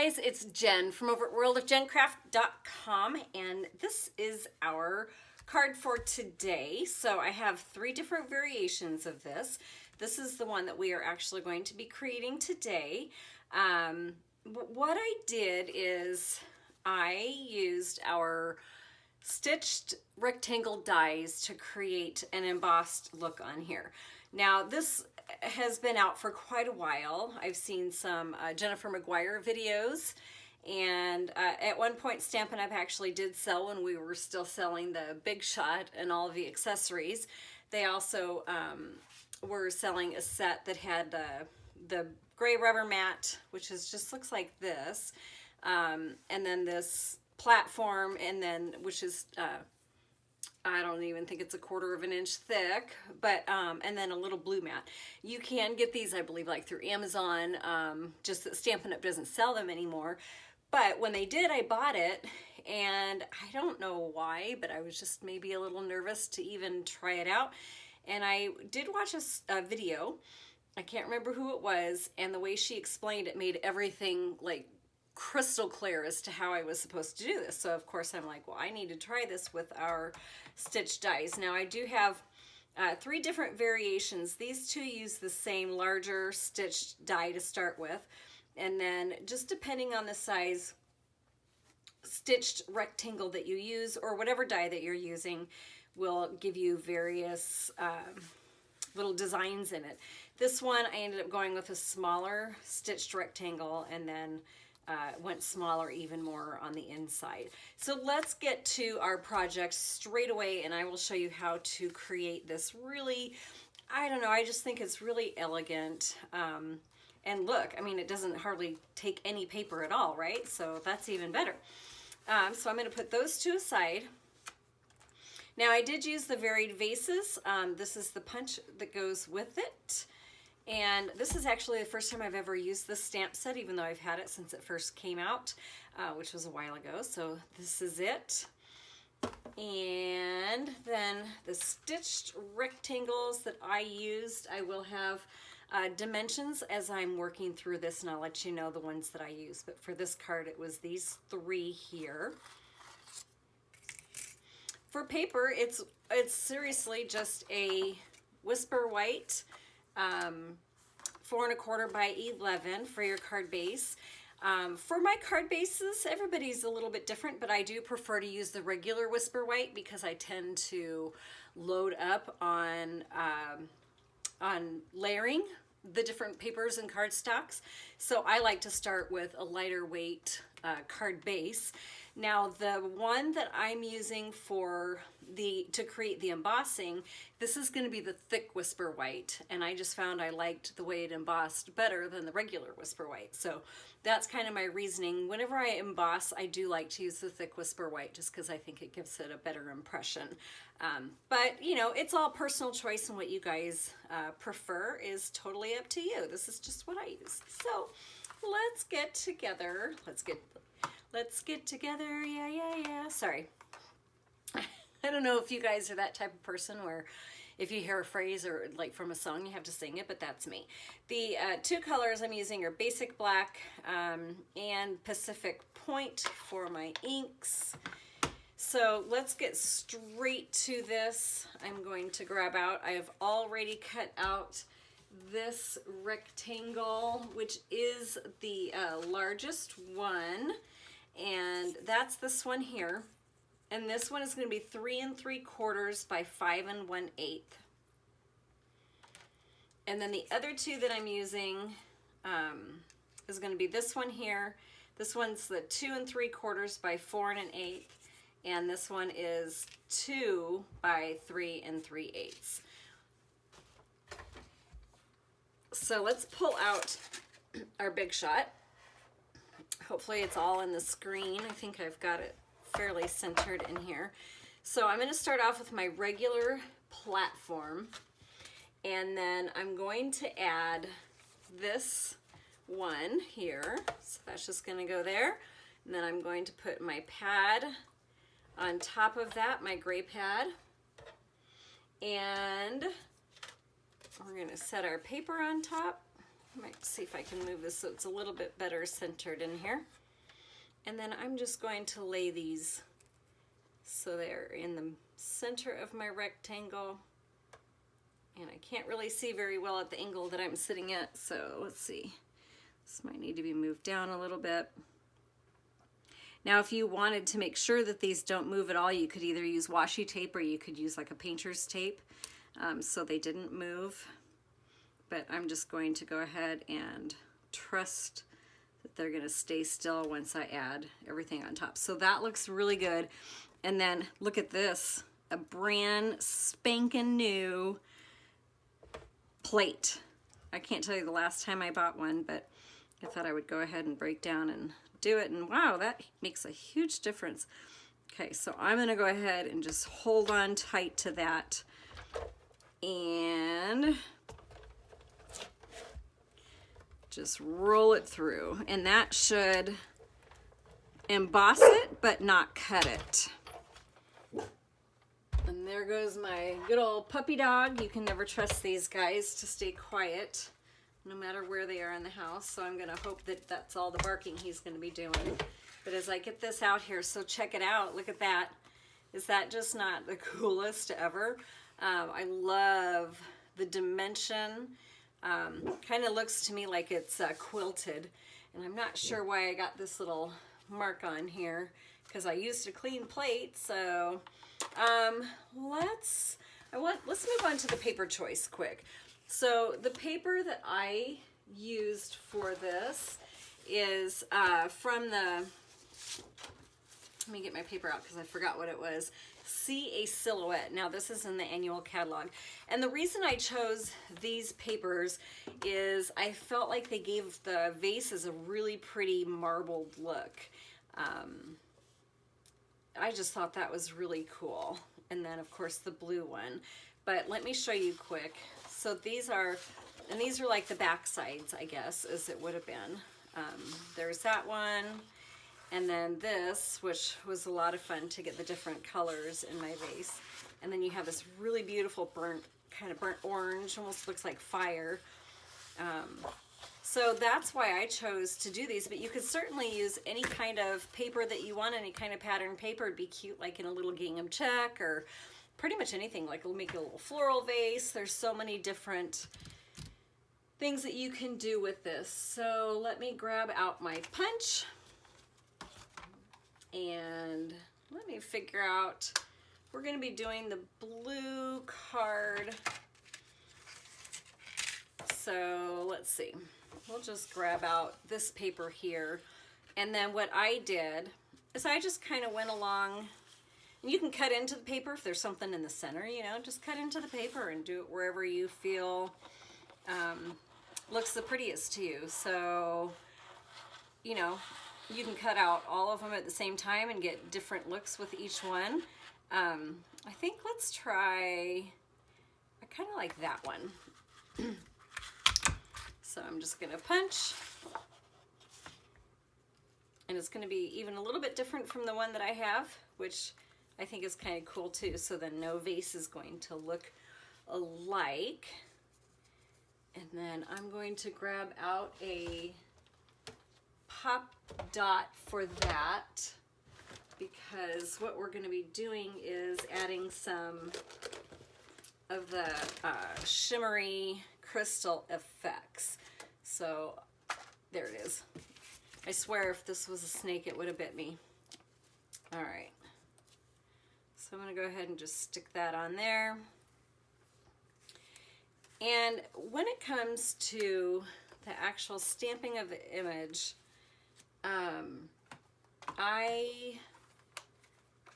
guys, it's Jen from over at worldofjencraft.com, and this is our card for today. So I have 3 different variations of this. This is the one that we are actually going to be creating today. What I did is I used our stitched rectangle dies to create an embossed look on here. Now this has been out for quite a while. I've seen some Jennifer McGuire videos, and at one point Stampin' Up! Actually did sell, when we were still selling the Big Shot and all of the accessories. They also were selling a set that had the gray rubber mat, which is just looks like this, and then this platform, and then which is I don't even think it's a 1/4 of an inch thick, but and then a little blue mat. You can get these, I believe, like through Amazon, just that Stampin' Up! Doesn't sell them anymore. But when they did, I bought it, and I don't know why, but I was just maybe a little nervous to even try it out. And I did watch a video. I can't remember who it was, and the way she explained it made everything like crystal clear as to how I was supposed to do this. So of course I'm like, well, I need to try this with our stitched dies. Now I do have 3 different variations. These 2 use the same larger stitched die to start with, and then just depending on the size stitched rectangle that you use, or whatever die that you're using, will give you various little designs in it. This one I ended up going with a smaller stitched rectangle, and then went smaller even more on the inside. So let's get to our project straight away, and I will show you how to create this really, I don't know, I just think it's really elegant. And look, I mean, it doesn't hardly take any paper at all, right? So that's even better. So I'm going to put those 2 aside. Now I did use the Varied Vases. This is the punch that goes with it. And this is actually the first time I've ever used this stamp set, even though I've had it since it first came out, which was a while ago. So this is it. And then the stitched rectangles that I used, I will have dimensions as I'm working through this, and I'll let you know the ones that I use. But for this card, it was these 3 here. For paper, it's seriously just a Whisper White 4 1/4 by 11 for your card base. For my card bases, everybody's a little bit different, but I do prefer to use the regular Whisper White because I tend to load up on layering the different papers and cardstocks. So I like to start with a lighter weight card base. Now the one that I'm using for to create the embossing, this is going to be the thick Whisper White, and I just found I liked the way it embossed better than the regular Whisper White. So that's kind of my reasoning. Whenever I emboss, I do like to use the thick Whisper White just because I think it gives it a better impression. But you know, it's all personal choice, and what you guys prefer is totally up to you. This is just what I use. So let's get together. Let's get together. Yeah. Sorry. I don't know if you guys are that type of person where if you hear a phrase or like from a song, you have to sing it, but that's me. The 2 colors I'm using are Basic Black and Pacific Point for my inks. So let's get straight to this. I'm going to grab out, I have already cut out this rectangle, which is the largest one, and that's this one here. And this one is going to be 3 3/4 by 5 1/8. And then the other 2 that I'm using is going to be this one here. This one's the 2 3/4 by 4 1/8. And this one is 2 by 3 3/8. So let's pull out our Big Shot. Hopefully it's all in the screen. I think I've got it fairly centered in here. So I'm going to start off with my regular platform, and then I'm going to add this one here. So that's just going to go there, and then I'm going to put my pad on top of that, my gray pad, and we're going to set our paper on top. I might see if I can move this so it's a little bit better centered in here. And then I'm just going to lay these so they're in the center of my rectangle. And I can't really see very well at the angle that I'm sitting at, so let's see. This might need to be moved down a little bit. Now, if you wanted to make sure that these don't move at all, you could either use washi tape or you could use like a painter's tape so they didn't move. But I'm just going to go ahead and trust that they're going to stay still once I add everything on top. So that looks really good. And then look at this, a brand spanking new plate. I can't tell you the last time I bought one, but I thought I would go ahead and break down and do it, and wow, that makes a huge difference. Okay, so I'm gonna go ahead and just hold on tight to that and just roll it through, and that should emboss it but not cut it. And there goes my good old puppy dog. You can never trust these guys to stay quiet no matter where they are in the house. So I'm gonna hope that that's all the barking he's gonna be doing. But as I get this out here, so check it out, look at that. Is that just not the coolest ever? I love the dimension. Kind of looks to me like it's quilted. And I'm not sure why I got this little mark on here, because I used a clean plate. So let's move on to the paper choice quick. So the paper that I used for this is from the, let me get my paper out because I forgot what it was. See a Silhouette. Now this is in the annual catalog. And the reason I chose these papers is I felt like they gave the vases a really pretty marbled look. I just thought that was really cool. And then of course the blue one. But let me show you quick. So these are like the back sides, I guess, as it would have been. There's that one. And then this, which was a lot of fun to get the different colors in my vase. And then you have this really beautiful kind of burnt orange, almost looks like fire. So that's why I chose to do these, but you could certainly use any kind of paper that you want, any kind of pattern paper. It'd be cute like in a little gingham check or pretty much anything, like we'll make a little floral vase. There's so many different things that you can do with this. So let me grab out my punch and let me figure out, we're going to be doing the blue card. So let's see, we'll just grab out this paper here. And then what I did is I just kind of went along, and you can cut into the paper if there's something in the center, you know, just cut into the paper and do it wherever you feel looks the prettiest to you. So, you know, you can cut out all of them at the same time and get different looks with each one. I think let's try, I kind of like that one. So I'm just gonna punch. And it's gonna be even a little bit different from the one that I have, which I think is kind of cool too. So then no vase is going to look alike. And then I'm going to grab out a pop dot for that, because what we're going to be doing is adding some of the shimmery crystal effects. So there it is. I swear if this was a snake it would have bit me. All right. So I'm going to go ahead and just stick that on there. And when it comes to the actual stamping of the image, I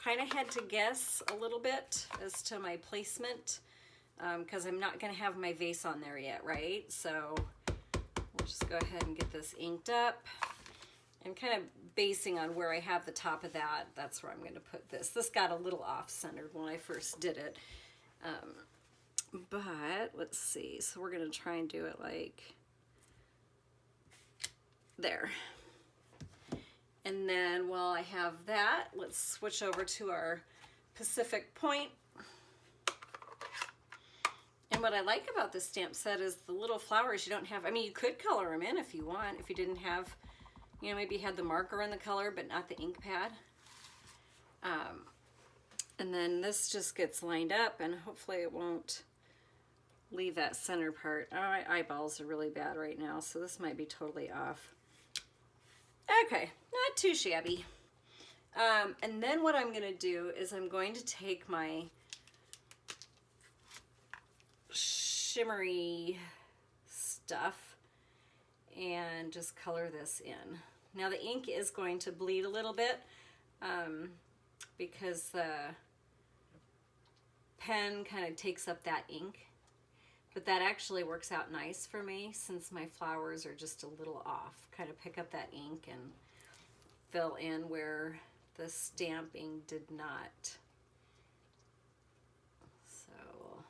kind of had to guess a little bit as to my placement, because I'm not going to have my vase on there yet, right? So we'll just go ahead and get this inked up. I'm kind of basing on where I have the top of that. That's where I'm going to put this. This got a little off-centered when I first did it. But let's see. So we're going to try and do it like there. And then while I have that, let's switch over to our Pacific Point. And And what I like about this stamp set is the little flowers you don't have. I mean, you could color them in if you want, if you didn't have, you know, maybe you had the marker in the color but not the ink pad. And then this just gets lined up, and hopefully it won't leave that center part. Oh, my eyeballs are really bad right now, so this might be totally off. Okay, not too shabby. And then what I'm going to do is I'm going to take my shimmery stuff and just color this in. Now the ink is going to bleed a little bit because the pen kind of takes up that ink, but that actually works out nice for me since my flowers are just a little off. Kind of pick up that ink and fill in where the stamping did not. So we'll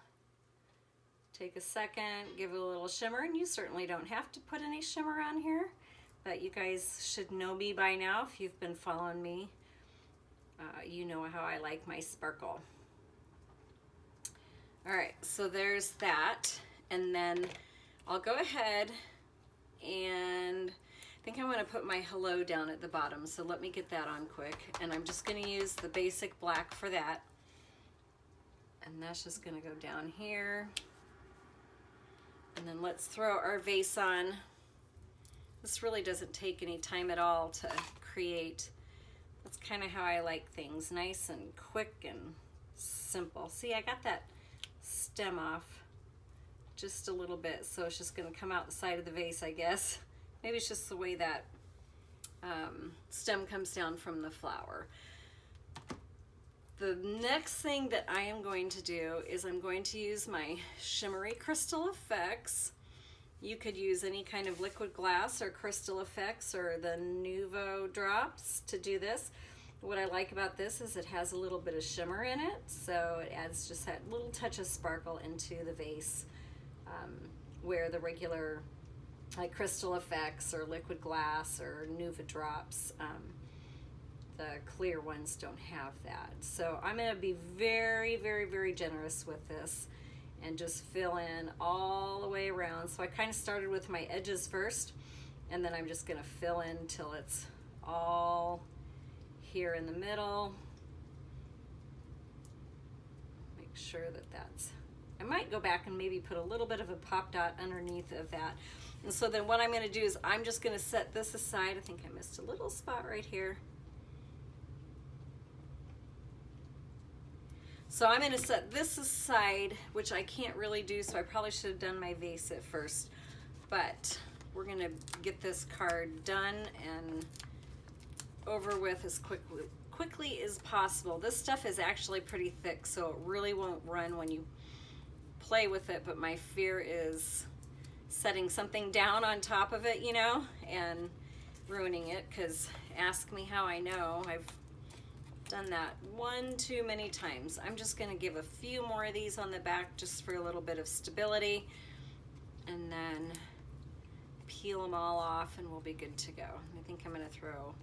take a second, give it a little shimmer, and you certainly don't have to put any shimmer on here, but you guys should know me by now. If you've been following me, you know how I like my sparkle. All right, so there's that, and then I'll go ahead and I think I want to put my hello down at the bottom, so let me get that on quick, and I'm just going to use the basic black for that, and that's just going to go down here, and then let's throw our vase on. This really doesn't take any time at all to create. That's kind of how I like things, nice and quick and simple. See, I got that stem off just a little bit, so it's just going to come out the side of the vase, I guess. Maybe it's just the way that stem comes down from the flower. The next thing that I am going to do is I'm going to use my Shimmery Crystal Effects. You could use any kind of liquid glass or crystal effects or the Nuvo drops to do this. What I like about this is it has a little bit of shimmer in it, so it adds just that little touch of sparkle into the vase, where the regular like crystal effects or liquid glass or Nuvo drops, the clear ones don't have that. So I'm going to be very, very, very generous with this and just fill in all the way around. So I kind of started with my edges first, and then I'm just going to fill in till it's all here in the middle. Make sure that that's, I might go back and maybe put a little bit of a pop dot underneath of that. And so then what I'm going to do is I'm just going to set this aside. I think I missed a little spot right here. So I'm going to set this aside, which I can't really do, so I probably should have done my vase at first. But we're going to get this card done and over with as quickly as possible. This stuff is actually pretty thick, so it really won't run when you play with it, but my fear is setting something down on top of it, you know, and ruining it, because ask me how I know. I've done that one too many times. I'm just going to give a few more of these on the back just for a little bit of stability, and then peel them all off and we'll be good to go. I think I'm going to throw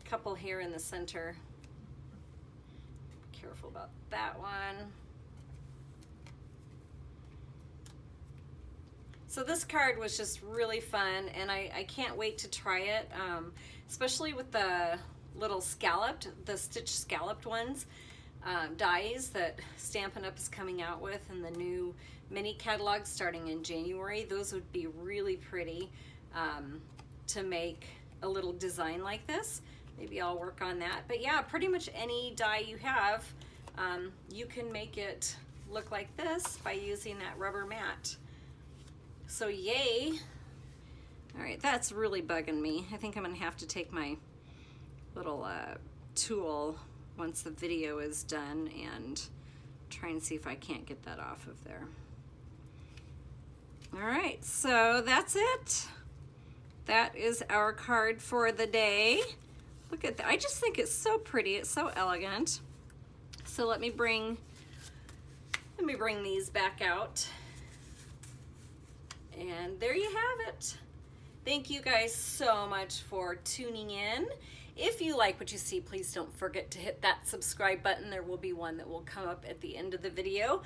a couple here in the center. Be careful about that one. So this card was just really fun, and I can't wait to try it, especially with the little scalloped, the stitch scalloped ones, dies that Stampin' Up is coming out with, and the new mini catalog starting in January. Those would be really pretty to make a little design like this. Maybe I'll work on that. But yeah, pretty much any die you have, you can make it look like this by using that rubber mat. So yay. All right, that's really bugging me. I think I'm gonna have to take my little tool once the video is done and try and see if I can't get that off of there. All right, so that's it. That is our card for the day. Look at that. I just think it's so pretty. It's so elegant. So let me bring these back out. And there you have it. Thank you guys so much for tuning in. If you like what you see, please don't forget to hit that subscribe button. There will be one that will come up at the end of the video.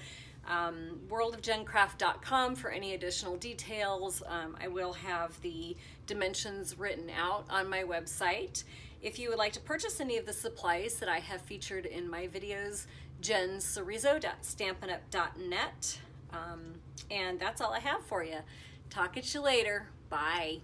worldofgencraft.com for any additional details. I will have the dimensions written out on my website. If you would like to purchase any of the supplies that I have featured in my videos, jensorizo.stampinup.net. And that's all I have for you. Talk at you later. Bye.